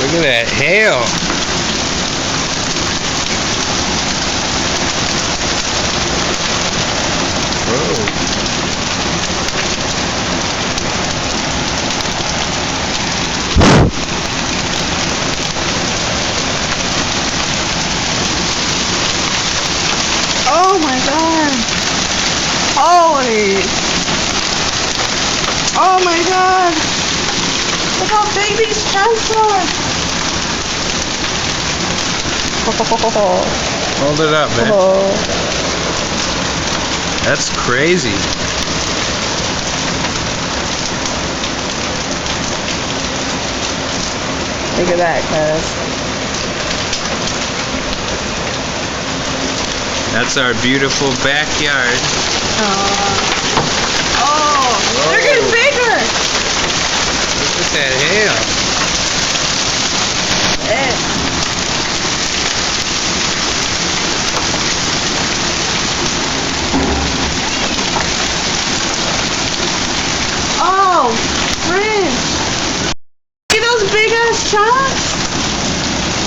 Look at that hail. Whoa. Oh my god! Holy! Oh my god! Look how big these chunks are! Hold it up, man. Oh. That's crazy. Look at that, cuz. That's our beautiful backyard. Oh! They're getting bigger! Look at that hail. Oh! French! See those big ass chunks?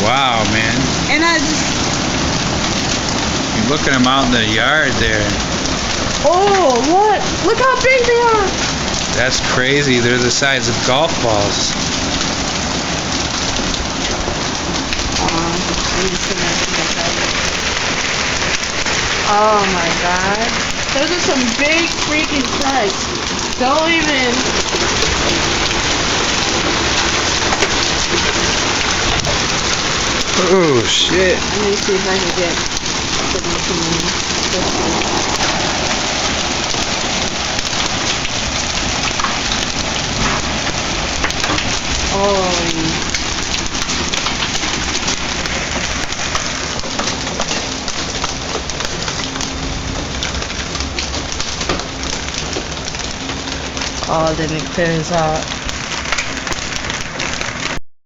Wow, man. And I just... You're looking them out in the yard there. Oh, what? Look how big they are! That's crazy. They're the size of golf balls. Oh my god. Those are some big freaking chunks. Don't even... Oh, shit. Let me see if I can get... Oh, then it clears out.